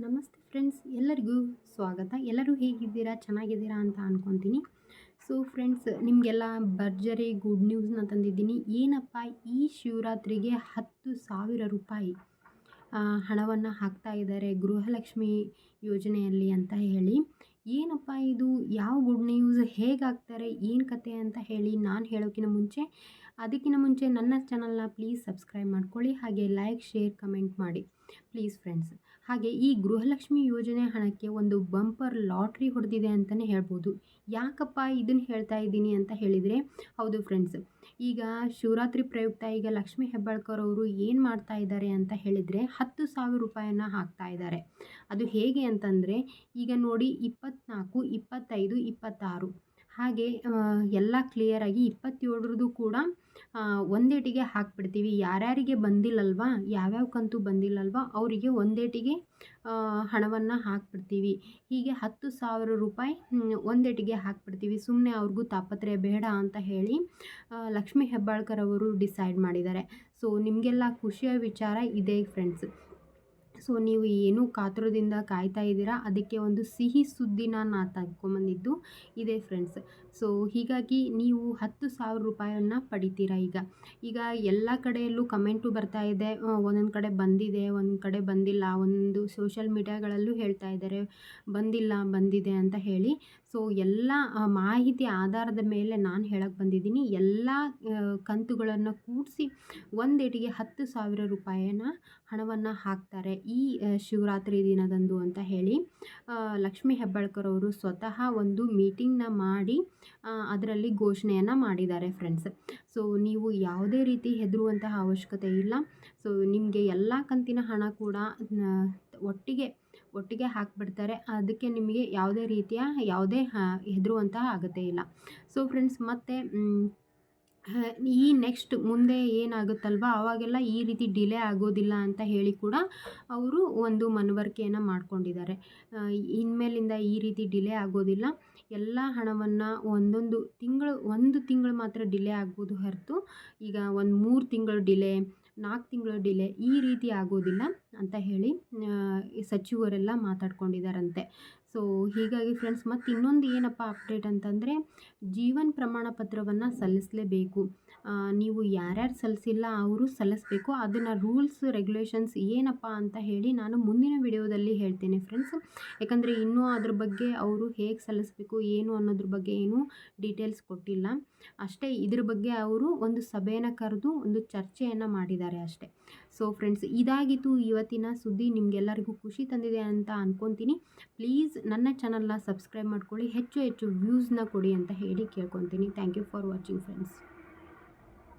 ನಮಸ್ತೆ ಫ್ರೆಂಡ್ಸ್, ಎಲ್ಲರಿಗೂ ಸ್ವಾಗತ. ಎಲ್ಲರೂ ಹೇಗಿದ್ದೀರಾ? ಚೆನ್ನಾಗಿದ್ದೀರಾ ಅಂತ ಅಂದ್ಕೊತೀನಿ. ಸೊ ಫ್ರೆಂಡ್ಸ್, ನಿಮಗೆಲ್ಲ ಭರ್ಜರಿ ಗುಡ್ ನ್ಯೂಸ್ನ ತಂದಿದ್ದೀನಿ. ಏನಪ್ಪ, ಈ ಶಿವರಾತ್ರಿಗೆ 10,000 ರೂಪಾಯಿ ಹಣವನ್ನು ಹಾಕ್ತಾ ಇದ್ದಾರೆ ಗೃಹಲಕ್ಷ್ಮಿ ಯೋಜನೆಯಲ್ಲಿ ಅಂತ ಹೇಳಿ. ಏನಪ್ಪ ಇದು, ಯಾವ ಗುಡ್ ನ್ಯೂಸ್, ಹೇಗೆ ಹಾಕ್ತಾರೆ, ಏನು ಕತೆ ಅಂತ ಹೇಳಿ ನಾನು ಅದಕ್ಕಿಂತ ಮುಂಚೆ ನನ್ನ ಚಾನಲ್ನ ಪ್ಲೀಸ್ ಸಬ್ಸ್ಕ್ರೈಬ್ ಮಾಡ್ಕೊಳ್ಳಿ. ಹಾಗೆ ಲೈಕ್, ಶೇರ್, ಕಮೆಂಟ್ ಮಾಡಿ ಪ್ಲೀಸ್ ಫ್ರೆಂಡ್ಸ್. ಹಾಗೆ ಈ ಗೃಹಲಕ್ಷ್ಮಿ ಯೋಜನೆ ಹಣಕ್ಕೆ ಒಂದು ಬಂಪರ್ ಲಾಟ್ರಿ ಹೊಡೆದಿದೆ ಅಂತಲೇ ಹೇಳ್ಬೋದು. ಯಾಕಪ್ಪ ಇದನ್ನು ಹೇಳ್ತಾ ಇದ್ದೀನಿ ಅಂತ ಹೇಳಿದರೆ, ಹೌದು ಫ್ರೆಂಡ್ಸ್, ಈಗ ಶಿವರಾತ್ರಿ ಪ್ರಯುಕ್ತ ಈಗ ಲಕ್ಷ್ಮೀ ಹೆಬ್ಬಾಳ್ಕರ್ ಅವರು ಏನು ಮಾಡ್ತಾ ಇದ್ದಾರೆ ಅಂತ ಹೇಳಿದರೆ 10,000 ರೂಪಾಯಿಯನ್ನು ಹಾಕ್ತಾ ಇದ್ದಾರೆ. ಅದು ಹೇಗೆ ಅಂತಂದರೆ, ಈಗ ನೋಡಿ 24, 25, 26 ಹಾಗೆ ಎಲ್ಲ ಕ್ಲಿಯರಾಗಿ 27ರದ್ದು ಕೂಡ ಒಂದೇಟಿಗೆ ಹಾಕ್ಬಿಡ್ತೀವಿ. ಯಾರ್ಯಾರಿಗೆ ಬಂದಿಲ್ಲಲ್ವಾ, ಯಾವ್ಯಾವ ಕಂತು ಬಂದಿಲ್ಲಲ್ವಾ ಅವರಿಗೆ ಒಂದೇಟಿಗೆ ಹಣವನ್ನು ಹಾಕ್ಬಿಡ್ತೀವಿ. ಹೀಗೆ 10,000 ರೂಪಾಯಿ ಒಂದೇಟಿಗೆ ಹಾಕ್ಬಿಡ್ತೀವಿ. ಸುಮ್ಮನೆ ಅವ್ರಿಗೂ ತಾಪತ್ರಯ ಬೇಡ ಅಂತ ಹೇಳಿ ಲಕ್ಷ್ಮೀ ಹೆಬ್ಬಾಳ್ಕರ್ ಅವರು ಡಿಸೈಡ್ ಮಾಡಿದ್ದಾರೆ. ಸೊ ನಿಮಗೆಲ್ಲ ಖುಷಿಯ ವಿಚಾರ ಇದೆ ಫ್ರೆಂಡ್ಸ್. ಸೊ ನೀವು ಏನೂ ಕಾತುರದಿಂದ ಕಾಯ್ತಾ ಇದ್ದೀರಾ, ಅದಕ್ಕೆ ಒಂದು ಸಿಹಿ ಸುದ್ದಿನ ನಾನು ತೆಗೆದುಕೊಂಬಂದಿದ್ದು ಇದೆ ಫ್ರೆಂಡ್ಸ್. ಸೊ ಹೀಗಾಗಿ ನೀವು 10,000 ರೂಪಾಯಿಯನ್ನು ಪಡಿತೀರಾ. ಈಗ ಎಲ್ಲ ಕಡೆಯಲ್ಲೂ ಕಮೆಂಟು ಬರ್ತಾ ಇದೆ. ಒಂದೊಂದು ಕಡೆ ಬಂದಿದೆ, ಒಂದು ಕಡೆ ಬಂದಿಲ್ಲ. ಒಂದು ಸೋಷಿಯಲ್ ಮೀಡಿಯಾಗಳಲ್ಲೂ ಹೇಳ್ತಾ ಇದ್ದಾರೆ ಬಂದಿಲ್ಲ, ಬಂದಿದೆ ಅಂತ ಹೇಳಿ. ಸೊ ಎಲ್ಲ ಮಾಹಿತಿ ಆಧಾರದ ಮೇಲೆ ನಾನು ಹೇಳಕ್ಕೆ ಬಂದಿದ್ದೀನಿ. ಎಲ್ಲ ಕಂತುಗಳನ್ನು ಕೂಡಿಸಿ ಒಂದೇಟಿಗೆ 10,000 ರೂಪಾಯಿನ ಹಣವನ್ನು ಹಾಕ್ತಾರೆ ಈ ಶಿವರಾತ್ರಿ ದಿನದಂದು ಅಂತ ಹೇಳಿ ಲಕ್ಷ್ಮೀ ಹೆಬ್ಬಾಳ್ಕರ್ ಅವರು ಸ್ವತಃ ಒಂದು ಮೀಟಿಂಗ್ನ ಮಾಡಿ ಅದರಲ್ಲಿ ಘೋಷಣೆಯನ್ನು ಮಾಡಿದ್ದಾರೆ ಫ್ರೆಂಡ್ಸ್. ಸೊ ನೀವು ಯಾವುದೇ ರೀತಿ ಹೆದರುವಂತಹ ಅವಶ್ಯಕತೆ ಇಲ್ಲ. ಸೊ ನಿಮಗೆ ಎಲ್ಲ ಕಂತಿನ ಹಣ ಕೂಡ ಒಟ್ಟಿಗೆ ಹಾಕಿಬಿಡ್ತಾರೆ. ಅದಕ್ಕೆ ನಿಮಗೆ ಯಾವುದೇ ಹೆದರುವಂತಹ ಅಗತ್ಯ ಇಲ್ಲ. ಸೊ ಫ್ರೆಂಡ್ಸ್, ಮತ್ತು ಈ ನೆಕ್ಸ್ಟ್ ಮುಂದೆ ಏನಾಗುತ್ತಲ್ವ ಆವಾಗೆಲ್ಲ ಈ ರೀತಿ ಡಿಲೇ ಆಗೋದಿಲ್ಲ ಅಂತ ಹೇಳಿ ಕೂಡ ಅವರು ಒಂದು ಮನವರಿಕೆಯನ್ನು ಮಾಡ್ಕೊಂಡಿದ್ದಾರೆ. ಇನ್ಮೇಲಿಂದ ಈ ರೀತಿ ಡಿಲೇ ಆಗೋದಿಲ್ಲ. ಎಲ್ಲ ಹಣವನ್ನು ಒಂದು ತಿಂಗಳು ಮಾತ್ರ ಡಿಲೇ ಆಗ್ಬೋದು ಹೊರತು ಈಗ ಒಂದು 3 ತಿಂಗಳು ಡಿಲೇ, 4 ತಿಂಗಳು ಡಿಲೇ ಈ ರೀತಿ ಆಗೋದಿಲ್ಲ ಅಂತ ಹೇಳಿ ಸಚಿವರೆಲ್ಲ ಮಾತಾಡ್ಕೊಂಡಿದ್ದಾರಂತೆ. ಸೊ ಹೀಗಾಗಿ ಫ್ರೆಂಡ್ಸ್, ಮತ್ತು ಇನ್ನೊಂದು ಏನಪ್ಪ ಅಪ್ಡೇಟ್ ಅಂತಂದರೆ, ಜೀವನ ಪ್ರಮಾಣ ಪತ್ರವನ್ನು ಸಲ್ಲಿಸಲೇಬೇಕು. ನೀವು ಯಾರ್ಯಾರು ಸಲ್ಲಿಸಿಲ್ಲ ಅವರು ಸಲ್ಲಿಸಬೇಕು. ಅದನ್ನು ರೂಲ್ಸ್ ರೆಗ್ಯುಲೇಷನ್ಸ್ ಏನಪ್ಪ ಅಂತ ಹೇಳಿ ನಾನು ಮುಂದಿನ ವಿಡಿಯೋದಲ್ಲಿ ಹೇಳ್ತೇನೆ ಫ್ರೆಂಡ್ಸ್. ಯಾಕಂದರೆ ಇನ್ನೂ ಅದ್ರ ಬಗ್ಗೆ ಅವರು ಹೇಗೆ ಸಲ್ಲಿಸಬೇಕು ಏನು ಅನ್ನೋದ್ರ ಬಗ್ಗೆ ಏನೂ ಡೀಟೇಲ್ಸ್ ಕೊಟ್ಟಿಲ್ಲ ಅಷ್ಟೇ. ಇದ್ರ ಬಗ್ಗೆ ಅವರು ಒಂದು ಸಭೆಯನ್ನು ಕರೆದು ಒಂದು ಚರ್ಚೆಯನ್ನು ಮಾಡಿದ್ದಾರೆ ಅಷ್ಟೇ. ಸೊ ಫ್ರೆಂಡ್ಸ್, ಇದಾಗಿತ್ತು ಇವತ್ತಿನ ಸುದ್ದಿ. ನಿಮಗೆಲ್ಲರಿಗೂ ಖುಷಿ ತಂದಿದೆ ಅಂತ ಅಂದ್ಕೊತೀನಿ. ಪ್ಲೀಸ್ ನನ್ನ ಚಾನಲ್ನ ಸಬ್ಸ್ಕ್ರೈಬ್ ಮಾಡ್ಕೊಳ್ಳಿ, ಹೆಚ್ಚು ವ್ಯೂಸ್ನ ಕೊಡಿ ಅಂತ ಹೇಳಿ ಕೇಳ್ಕೊತೀನಿ. Thank you for watching friends.